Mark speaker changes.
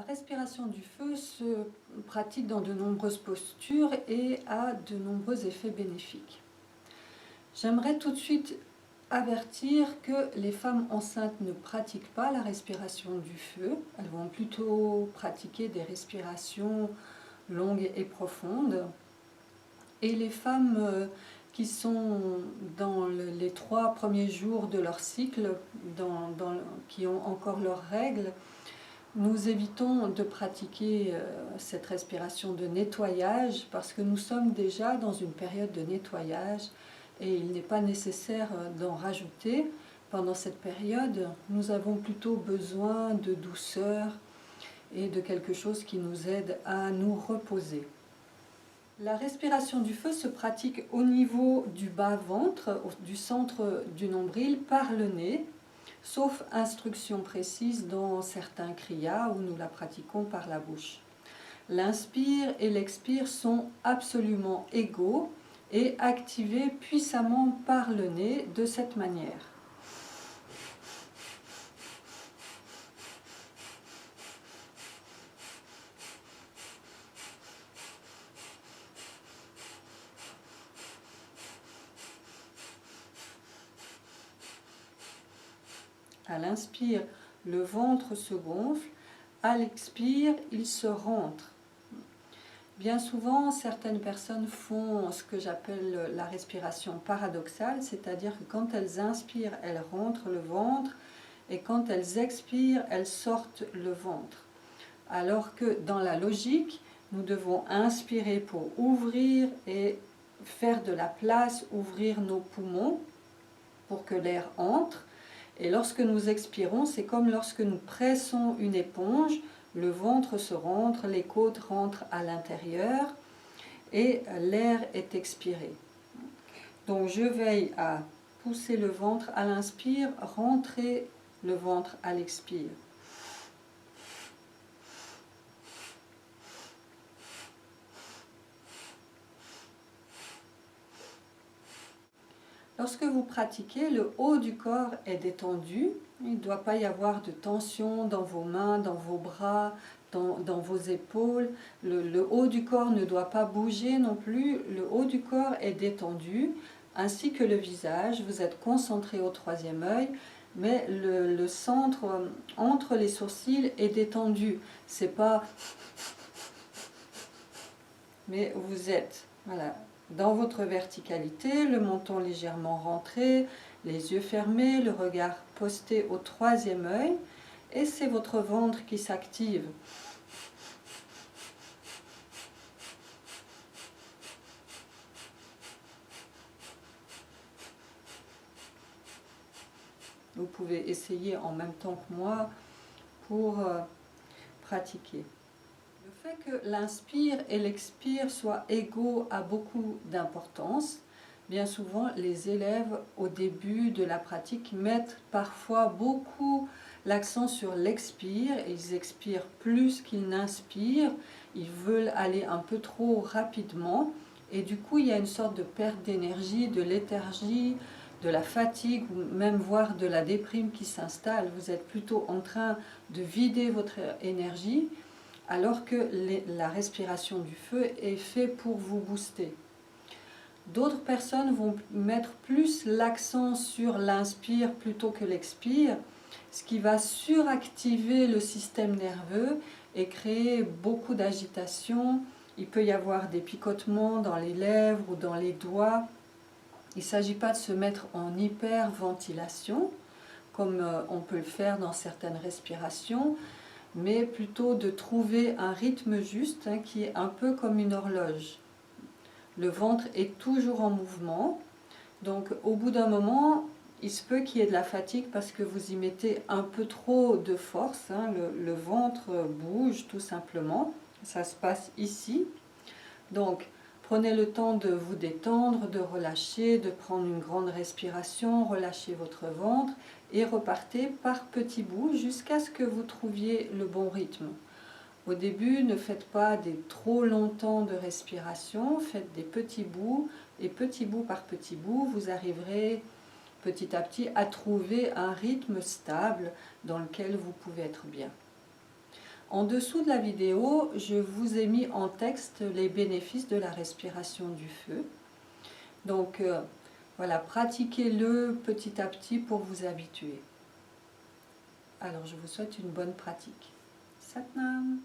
Speaker 1: respiration du feu se pratique dans de nombreuses postures et a de nombreux effets bénéfiques. J'aimerais tout de suite avertir que les femmes enceintes ne pratiquent pas la respiration du feu. Elles vont plutôt pratiquer des respirations longues et profondes. Et les femmes qui sont dans les 3 premiers jours de leur cycle, qui ont encore leurs règles, nous évitons de pratiquer cette respiration de nettoyage parce que nous sommes déjà dans une période de nettoyage et il n'est pas nécessaire d'en rajouter. Pendant cette période, nous avons plutôt besoin de douceur et de quelque chose qui nous aide à nous reposer. La respiration du feu se pratique au niveau du bas-ventre, du centre du nombril, par le nez, sauf instruction précise dans certains kriyas où nous la pratiquons par la bouche. L'inspire et l'expire sont absolument égaux et activés puissamment par le nez de cette manière. À l'inspire, le ventre se gonfle, à l'expire, il se rentre. Bien souvent, certaines personnes font ce que j'appelle la respiration paradoxale, c'est-à-dire que quand elles inspirent, elles rentrent le ventre, et quand elles expirent, elles sortent le ventre. Alors que dans la logique, nous devons inspirer pour ouvrir et faire de la place, ouvrir nos poumons pour que l'air entre. Et lorsque nous expirons, c'est comme lorsque nous pressons une éponge, le ventre se rentre, les côtes rentrent à l'intérieur et l'air est expiré. Donc je veille à pousser le ventre à l'inspire, rentrer le ventre à l'expire. Lorsque vous pratiquez, le haut du corps est détendu. Il ne doit pas y avoir de tension dans vos mains, dans vos bras, dans vos épaules. Le haut du corps ne doit pas bouger non plus. Le haut du corps est détendu, ainsi que le visage. Vous êtes concentré au 3e œil, mais le centre entre les sourcils est détendu. C'est pas... Mais vous êtes... Voilà. Dans votre verticalité, le menton légèrement rentré, les yeux fermés, le regard posté au 3e œil, et c'est votre ventre qui s'active. Vous pouvez essayer en même temps que moi pour pratiquer. Le fait que l'inspire et l'expire soient égaux a beaucoup d'importance. Bien souvent, les élèves, au début de la pratique, mettent parfois beaucoup l'accent sur l'expire. Ils expirent plus qu'ils n'inspirent. Ils veulent aller un peu trop rapidement. Et du coup, il y a une sorte de perte d'énergie, de léthargie, de la fatigue, ou même voire de la déprime qui s'installe. Vous êtes plutôt en train de vider votre énergie, alors que la respiration du feu est faite pour vous booster. D'autres personnes vont mettre plus l'accent sur l'inspire plutôt que l'expire, ce qui va suractiver le système nerveux et créer beaucoup d'agitation. Il peut y avoir des picotements dans les lèvres ou dans les doigts. Il ne s'agit pas de se mettre en hyperventilation, comme on peut le faire dans certaines respirations, mais plutôt de trouver un rythme juste qui est un peu comme une horloge. Le ventre est toujours en mouvement, donc au bout d'un moment, il se peut qu'il y ait de la fatigue parce que vous y mettez un peu trop de force. Le ventre bouge tout simplement, ça se passe ici. Donc prenez le temps de vous détendre, de relâcher, de prendre une grande respiration, relâchez votre ventre et repartez par petits bouts jusqu'à ce que vous trouviez le bon rythme. Au début, ne faites pas des trop longs temps de respiration, faites des petits bouts et petit bout par petit bout, vous arriverez petit à petit à trouver un rythme stable dans lequel vous pouvez être bien. En dessous de la vidéo, je vous ai mis en texte les bénéfices de la respiration du feu. Donc voilà, pratiquez-le petit à petit pour vous habituer. Alors je vous souhaite une bonne pratique. Satnam.